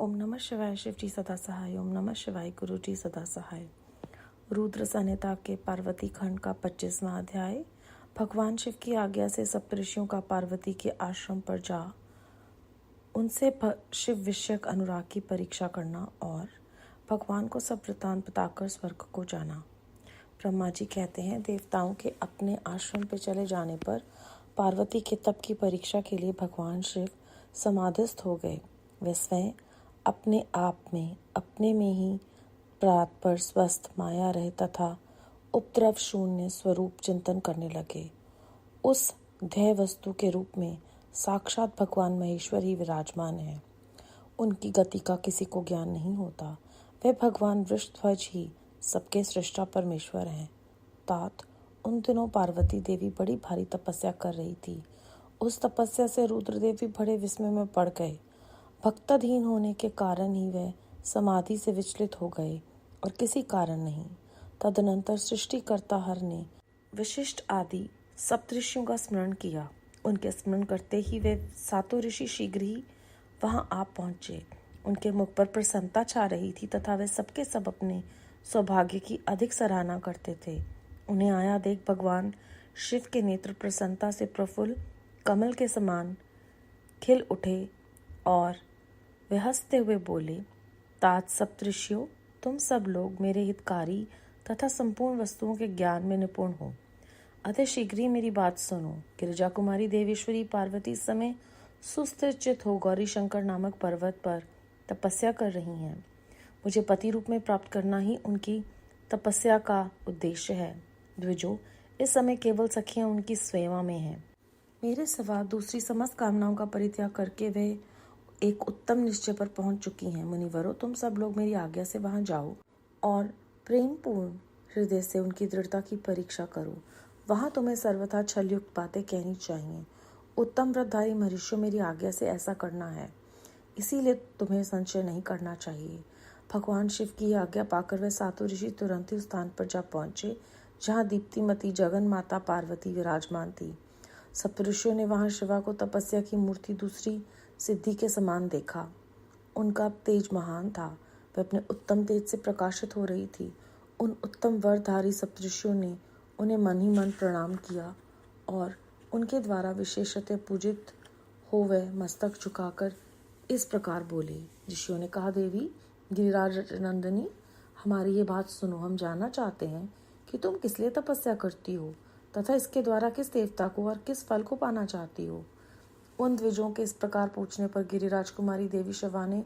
ओम नमः शिवाय। शिव जी सदा सहाय। ओम नमः शिवाय। गुरु जी सदा सहाय। रुद्र संहिता के पार्वती खंड का 25वां अध्याय। भगवान शिव की आज्ञा से सप्तऋषियों का पार्वती के आश्रम पर जा उनसे शिव विषयक अनुराग की परीक्षा करना और भगवान को सब वृतांत बताकर स्वर्ग को जाना। ब्रह्मा जी कहते हैं, देवताओं के अपने आश्रम पर चले जाने पर पार्वती के तप की परीक्षा के लिए भगवान शिव समाधिस्थ हो गए। वे स्वयं अपने आप में अपने में ही प्रात पर स्वस्थ माया रहे तथा उपद्रव शून्य स्वरूप चिंतन करने लगे। उस ध्येय वस्तु के रूप में साक्षात भगवान महेश्वर ही विराजमान है। उनकी गति का किसी को ज्ञान नहीं होता। वे भगवान वृषध्वज ही सबके सृष्टा परमेश्वर हैं। तात उन दिनों पार्वती देवी बड़ी भारी तपस्या कर रही थी। उस तपस्या से रुद्रदेव भी बड़े विस्मय में पड़ गए। भक्ताधीन होने के कारण ही वे समाधि से विचलित हो गए और किसी कारण नहीं। तदनंतर सृष्टिकर्ता हर ने वशिष्ठ आदि सप्तऋषियों का स्मरण किया। उनके स्मरण करते ही वे सातों ऋषि शीघ्र ही वहां आ पहुंचे। उनके मुख पर प्रसन्नता छा रही थी तथा वे सबके सब अपने सौभाग्य की अधिक सराहना करते थे। उन्हें आया देख भगवान शिव के नेत्र प्रसन्नता से प्रफुल्ल कमल के समान खिल उठे और वे हंसते हुए बोले, तात सप्तऋषियों, तुम सब लोग मेरे हितकारी तथा संपूर्ण वस्तुओं के ज्ञान में निपुण हो। अतः शीघ्र ही मेरी बात सुनो। गिरिजा कुमारी देवेश्वरी पार्वती इस समय सुस्थिर चित हो गौरी शंकर नामक पर्वत पर तपस्या कर रही हैं। मुझे पति रूप में प्राप्त करना ही उनकी तपस्या का उद्देश्य है। द्विजो, इस समय केवल सखियां उनकी सेवा में हैं। मेरे सिवा दूसरी समस्त कामनाओं का परित्याग करके वे एक उत्तम निश्चय पर पहुंच चुकी हैं। मुनिवरों, तुम सब लोग मेरी आज्ञा से वहां जाओ और प्रेम पूर्ण हृदय से उनकी दृढ़ता की परीक्षा करो। वहां तुम्हें सर्वथा छलयुक्त बातें कहनी चाहिए। उत्तम व्रतधारी महर्षियों, मेरी आज्ञा से ऐसा करना है, इसीलिए तुम्हें संशय नहीं करना चाहिए। भगवान शिव की आज्ञा पाकर वे सातों ऋषि तुरंत ही उस स्थान पर जा पहुंचे जहाँ दीप्तिमती जगन माता पार्वती विराजमान थी। सप्तऋषियों ने वहां शिवा को तपस्या की मूर्ति दूसरी सिद्धि के समान देखा। उनका तेज महान था। वे अपने उत्तम तेज से प्रकाशित हो रही थी। उन उत्तम वरधारी सप्तऋषियों ने उन्हें मन ही मन प्रणाम किया और उनके द्वारा विशेषतः पूजित हो वह मस्तक झुकाकर इस प्रकार बोले। ऋषियों ने कहा, देवी गिरिराज नंदिनी, हमारी ये बात सुनो। हम जानना चाहते हैं कि तुम किस लिए तपस्या करती हो तथा इसके द्वारा किस देवता को और किस फल को पाना चाहती हो। उन द्विजों के इस प्रकार पूछने पर गिरिराज कुमारी देवी शिवा ने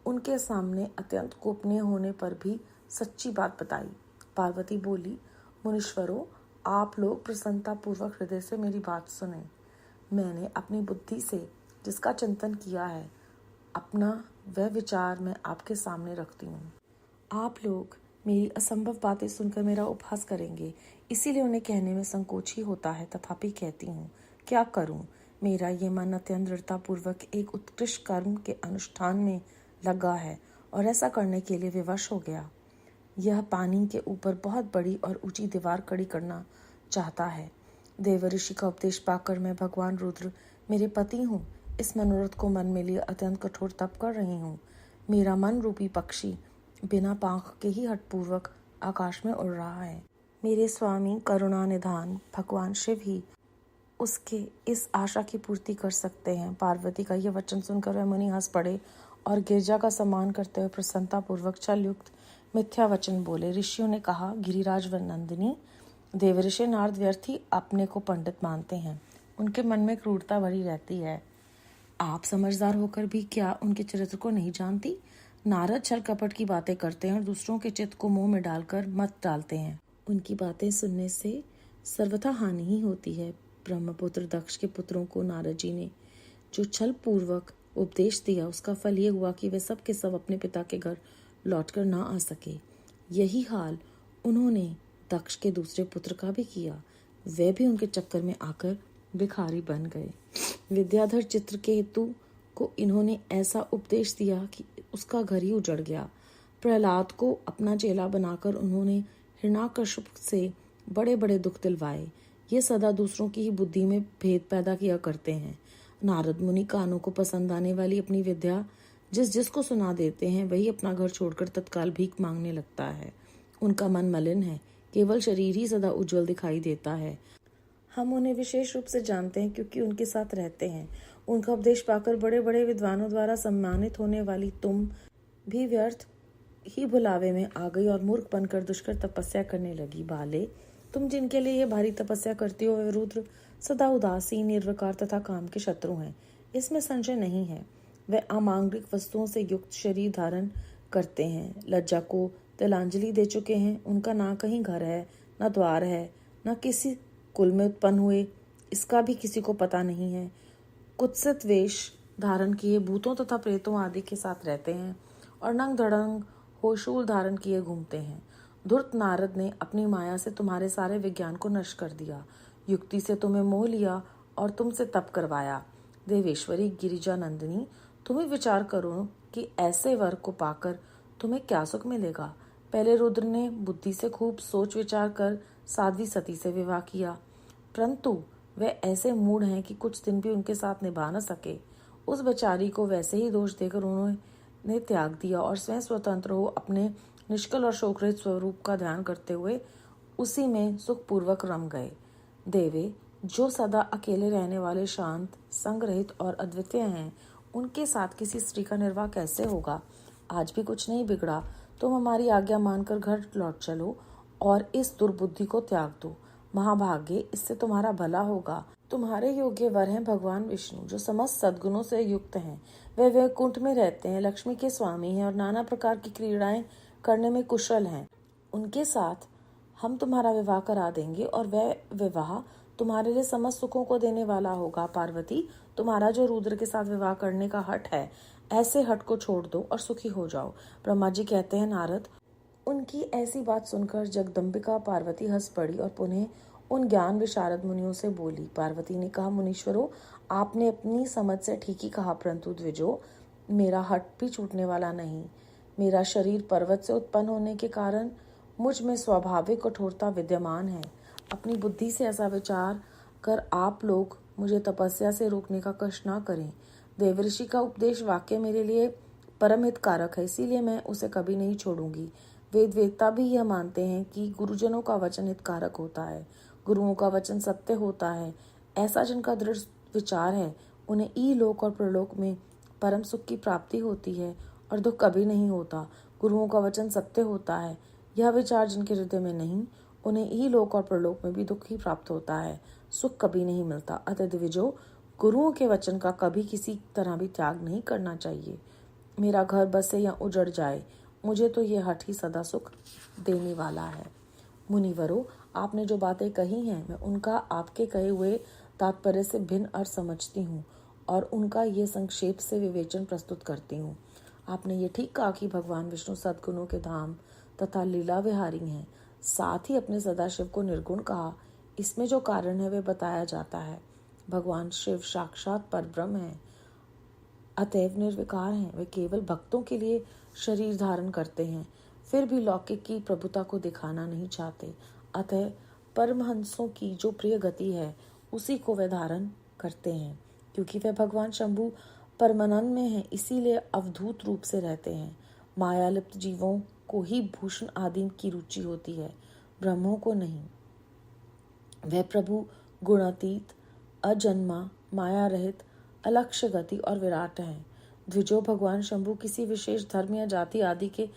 उनके सामने अत्यंत गोपनीय होने पर भी सच्ची बात बताई। पार्वती बोली, मुनीश्वरों, आप लोग प्रसन्नता पूर्वक हृदय से मेरी बात सुने। मैंने अपनी बुद्धि से जिसका चिंतन किया है, अपना वह विचार मैं आपके सामने रखती हूँ। आप लोग मेरी असंभव बातें सुनकर मेरा उपहास करेंगे, इसीलिए उन्हें कहने में संकोच ही होता है। तथापि कहती हूँ, क्या करूँ। मेरा ये मन अत्यंत दृढ़ता पूर्वक एक उत्कृष्ट कर्म के अनुष्ठान में लगा है और ऐसा करने के लिए विवश हो गया। यह पानी के ऊपर बहुत बड़ी और ऊंची दीवार खड़ी करना चाहता है। देवऋषि का उपदेश पाकर मैं भगवान रुद्र मेरे पति हूँ, इस मनोरथ को मन में लिए अत्यंत कठोर तप कर रही हूँ। मेरा मन रूपी पक्षी बिना पांख के ही हठपूर्वक आकाश में उड़ रहा है। मेरे स्वामी करुणा निधान भगवान शिव ही उसके इस आशा की पूर्ति कर सकते हैं। पार्वती का यह वचन सुनकर वह मुनि हंस पड़े और गिरजा का सम्मान करते हुए प्रसन्नता पूर्वक छल युक्त मिथ्या वचन बोले। ऋषियों ने कहा, गिरिराज व नंदिनी, देवऋषि नारद व्यर्थ ही अपने को पंडित मानते हैं। उनके मन में क्रूरता भरी रहती है। आप समझदार होकर भी क्या उनके चरित्र को नहीं जानती। नारद छल कपट की बातें करते हैं और दूसरों के चित्त को मुंह में डालकर मत डालते हैं। उनकी बातें सुनने से सर्वथा हानि ही होती है। ब्रह्मपुत्र दक्ष के पुत्रों को नारद जी ने जो छल पूर्वक उपदेश दिया, उसका फल ये हुआ कि वे सब के सब अपने पिता के घर लौटकर ना आ सके। यही हाल उन्होंने दक्ष के दूसरे पुत्र का भी किया। वे भी उनके चक्कर में आकर भिखारी बन गए। विद्याधर चित्रकेतु को इन्होंने ऐसा उपदेश दिया कि उसका घर ही उजड़ गया। प्रहलाद को अपना चेला बनाकर उन्होंने हिरण्याकश्यप से बड़े बड़े दुख दिलवाए। ये सदा दूसरों की ही बुद्धि में भेद पैदा किया करते हैं। नारद मुनि कानों को पसंद आने वाली अपनी विद्या जिसको सुना देते हैं वही अपना घर छोड़कर तत्काल भीख मांगने लगता है। उनका मन मलिन है, केवल शरीर ही सदा उज्जवल दिखाई देता है। हम उन्हें विशेष रूप से जानते हैं क्योंकि उनके साथ रहते हैं। उनका उपदेश पाकर बड़े बड़े विद्वानों द्वारा सम्मानित होने वाली तुम भी व्यर्थ ही भुलावे में आ गई और मूर्ख बनकर दुष्कर तपस्या करने लगी। बाले, तुम जिनके लिए यह भारी तपस्या करती हो वे रुद्र सदा उदासीन, निर्विकार तथा काम के शत्रु हैं, इसमें संशय नहीं है। वे अमांगिक वस्तुओं से युक्त शरीर धारण करते हैं, लज्जा को तिलांजलि दे चुके हैं। उनका ना कहीं घर है, न द्वार है, न किसी कुल में उत्पन्न हुए, इसका भी किसी को पता नहीं है। कुत्सित वेश धारण किए भूतों तथा प्रेतों आदि के साथ रहते हैं और नंग धड़ंग हो शूल धारण किए घूमते हैं। धूर्त नारद ने अपनी माया से तुम्हारे सारे विज्ञान को नष्ट कर दिया, युक्ति से तुम्हें मोह लिया और तुमसे तप करवाया। देवेश्वरी गिरिजा नंदिनी, तुम्हें विचार करो कि ऐसे वर को पाकर तुम्हें क्या सुख मिलेगा। पहले रुद्र ने बुद्धि से खूब सोच विचार कर साध्वी सती से विवाह किया, परंतु वे ऐसे मूढ़ हैं कि कुछ दिन भी उनके साथ निभा न सके। उस बेचारी को वैसे ही दोष देकर उन्होंने त्याग दिया और स्वयं स्वतंत्र हो अपने निष्कल और शोकरहित स्वरूप का ध्यान करते हुए उसी में सुखपूर्वक रम गए। देवे, जो सदा अकेले रहने वाले शांत, संगरहित और अद्वितीय हैं, उनके साथ किसी स्त्री का निर्वाह कैसे होगा। आज भी कुछ नहीं बिगड़ा, तुम हमारी आज्ञा मानकर घर लौट चलो और इस दुर्बुद्धि को त्याग दो। महाभाग्य, इससे तुम्हारा भला होगा। तुम्हारे योग्य वर हैं भगवान विष्णु, जो समस्त सद्गुणों से युक्त हैं। वे वैकुंठ में रहते हैं, लक्ष्मी के स्वामी हैं और नाना प्रकार की क्रीड़ाएं करने में कुशल हैं। उनके साथ हम तुम्हारा विवाह करा देंगे और वह विवाह तुम्हारे लिए समस्त सुखों को देने वाला होगा। पार्वती, तुम्हारा जो रुद्र के साथ विवाह करने का हठ है, ऐसे हठ को छोड़ दो और सुखी हो जाओ। ब्रह्मा जी कहते हैं, नारद, उनकी ऐसी बात सुनकर जगदम्बिका पार्वती हंस पड़ी और पुनः उन ज्ञान विशारद मुनियों से बोली। पार्वती ने कहा, मुनीश्वरों, आपने अपनी समझ से ठीक ही कहा, परंतु द्विजो, मेरा हठ भी छूटने वाला नहीं। मेरा शरीर पर्वत से उत्पन्न होने के कारण मुझ में स्वाभाविक कठोरता विद्यमान है। अपनी बुद्धि से ऐसा विचार कर आप लोग मुझे तपस्या से रोकने का कष्ट न करें। देवऋषि का उपदेश वाक्य मेरे लिए परम हितकारक है, इसीलिए मैं उसे कभी नहीं छोड़ूंगी। वेदता भी यह मानते हैं कि गुरुजनों का वचन हितकारक होता है, गुरुओं का वचन सत्य होता है। ऐसा जिनका दृढ़ विचार है, उन्हें इहलोक और प्रलोक में परम सुख की प्राप्ति होती है और दुख कभी नहीं होता। गुरुओं का वचन सत्य होता है, यह विचार जिनके हृदय में नहीं, उन्हें इहलोक और प्रलोक में भी दुख ही प्राप्त होता है, सुख कभी नहीं मिलता। अतः द्विजो, गुरुओं के वचन का कभी किसी तरह भी त्याग नहीं करना चाहिए। मेरा घर बसे या उजड़ जाए, मुझे तो ये हठ ही सदा सुख देने वाला है। मुनिवरों, आपने जो बातें कही हैं, मैं उनका आपके कहे हुए तात्पर्य से भिन्न अर्थ समझती हूँ और उनका ये संक्षेप से विवेचन प्रस्तुत करती हूँ। आपने ये ठीक कहा कि भगवान विष्णु सद्गुणों के धाम तथा लीला विहारी हैं। साथ ही अपने सदाशिव को निर्गुण कहा, इसमें जो कारण है वे बताया जाता है। भगवान शिव साक्षात परब्रह्म है, अतएव निर्विकार हैं। वे केवल भक्तों के लिए शरीर धारण करते हैं, फिर भी लौकिक की प्रभुता को दिखाना नहीं चाहते। अतः परमहंसों की जो प्रिय गति है, उसी को वे धारण करते हैं। क्योंकि वे भगवान शंभु परमानंद में हैं, इसीलिए अवधूत रूप से रहते हैं। माया लिप्त जीवों को ही भूषण आदि की रुचि होती है, ब्रह्मों को नहीं। वह प्रभु गुणातीत, अजन्मा, माया रहित, अलक्ष्य गति और विराट हैं। द्विजो, भगवान शंभु किसी विशेष धर्म या जाति आदि के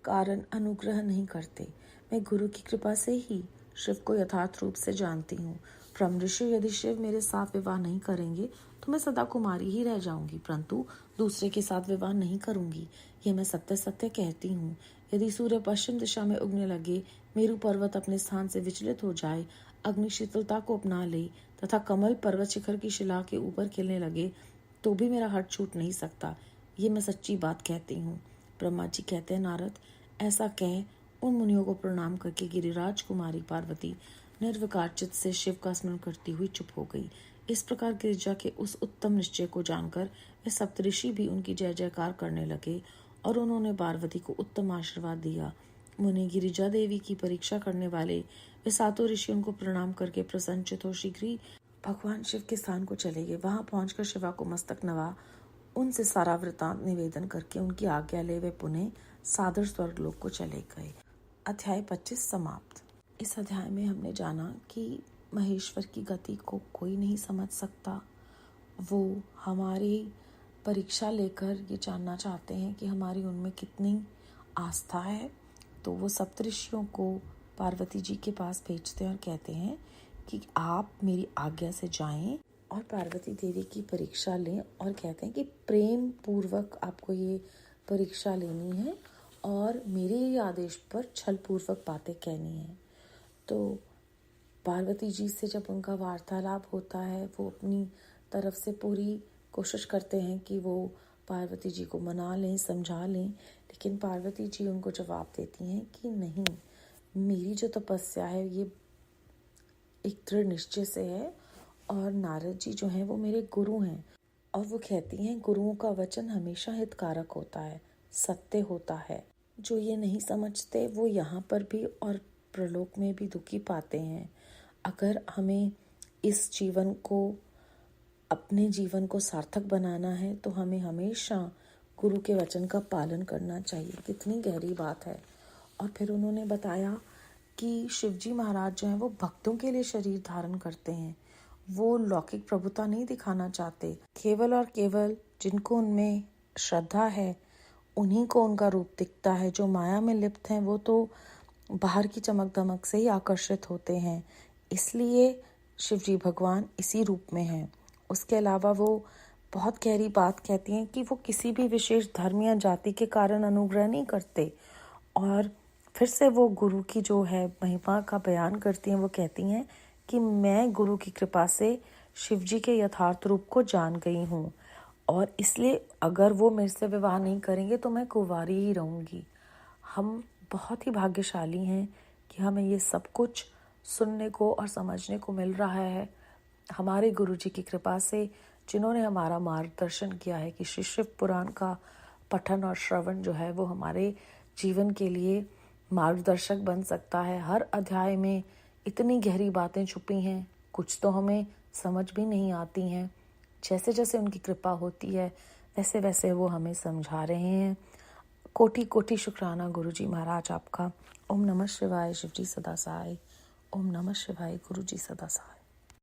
कारण अनुग्रह नहीं करते। मैं गुरु की कृपा से ही शिव को यथार्थ रूप से जानती हूँ। ब्रह्म ऋषि, यदि शिव मेरे साथ विवाह नहीं करेंगे तो मैं सदा कुमारी ही रह जाऊंगी, परंतु दूसरे के साथ विवाह नहीं करूंगी। ये मैं सत्य सत्य कहती हूँ। यदि सूर्य पश्चिम दिशा में उगने लगे, मेरु पर्वत अपने स्थान से विचलित हो जाए, अग्नि शीतलता को अपना ले तथा कमल पर्वत शिखर की शिला के ऊपर खिलने लगे, तो भी मेरा हठ छूट नहीं सकता। ये मैं सच्ची बात कहती हूँ। ब्रह्मा जी कहते हैं, नारद, ऐसा कह उन मुनियों को प्रणाम करके गिरिराज कुमारी पार्वती निर्विकार चित्त से शिव का स्मरण करती हुई चुप हो गई। इस प्रकार गिरिजा के उस उत्तम निश्चय को जानकर वे सप्तऋषि भी उनकी जय जयकार करने लगे और उन्होंने पार्वती को उत्तम आशीर्वाद दिया। मुनि गिरिजा देवी की परीक्षा करने वाले वे सातों ऋषि उनको प्रणाम करके प्रसन्नचित हो शीघ्र ही भगवान शिव के स्थान को चले गए। वहां पहुंचकर शिवा को मस्तक नवा उनसे सारा वृतांत निवेदन करके उनकी आज्ञा ले वे पुनः सादर स्वर्ग लोक को चले गए। अध्याय 25 समाप्त। इस अध्याय में हमने जाना कि महेश्वर की गति को कोई नहीं समझ सकता। वो हमारी परीक्षा लेकर ये जानना चाहते हैं कि हमारी उनमें कितनी आस्था है। तो वो सप्तऋषियों को पार्वती जी के पास भेजते हैं और कहते हैं कि आप मेरी आज्ञा से जाएं और पार्वती देवी की परीक्षा लें, और कहते हैं कि प्रेम पूर्वक आपको ये परीक्षा लेनी है और मेरे ही आदेश पर छल पूर्वक बातें कहनी है। तो पार्वती जी से जब उनका वार्तालाप होता है, वो अपनी तरफ से पूरी कोशिश करते हैं कि वो पार्वती जी को मना लें, समझा लें, लेकिन पार्वती जी उनको जवाब देती हैं कि नहीं, मेरी जो तपस्या है ये एक दृढ़ निश्चय से है, और नारद जी जो हैं वो मेरे गुरु हैं, और वो कहती हैं गुरुओं का वचन हमेशा हितकारक होता है, सत्य होता है। जो ये नहीं समझते वो यहाँ पर भी और प्रलोक में भी दुखी पाते हैं। अगर हमें इस जीवन को, अपने जीवन को सार्थक बनाना है तो हमें हमेशा गुरु के वचन का पालन करना चाहिए। कितनी गहरी बात है। और फिर उन्होंने बताया कि शिवजी महाराज जो हैं वो भक्तों के लिए शरीर धारण करते हैं, वो लौकिक प्रभुता नहीं दिखाना चाहते। केवल और केवल जिनको उनमें श्रद्धा है उन्हीं को उनका रूप दिखता है। जो माया में लिप्त हैं वो तो बाहर की चमक दमक से ही आकर्षित होते हैं, इसलिए शिवजी भगवान इसी रूप में हैं। उसके अलावा वो बहुत गहरी बात कहती हैं कि वो किसी भी विशेष धर्म या जाति के कारण अनुग्रह नहीं करते। और फिर से वो गुरु की जो है महिमा का बयान करती हैं। वो कहती हैं कि मैं गुरु की कृपा से शिवजी के यथार्थ रूप को जान गई हूँ, और इसलिए अगर वो मेरे से विवाह नहीं करेंगे तो मैं कुंवारी ही रहूँगी। हम बहुत ही भाग्यशाली हैं कि हमें ये सब कुछ सुनने को और समझने को मिल रहा है हमारे गुरु जी की कृपा से, जिन्होंने हमारा मार्गदर्शन किया है कि श्री शिव पुराण का पठन और श्रवण जो है वो हमारे जीवन के लिए मार्गदर्शक बन सकता है। हर अध्याय में इतनी गहरी बातें छुपी हैं, कुछ तो हमें समझ भी नहीं आती हैं। जैसे जैसे उनकी कृपा होती है वैसे वैसे वो हमें समझा रहे हैं। कोटि कोटि शुक्राना गुरु जी महाराज आपका। ओम नमः शिवाय। शिवजी सदा सहाय। ओम नमः शिवाय। गुरु जी सदा सहाय।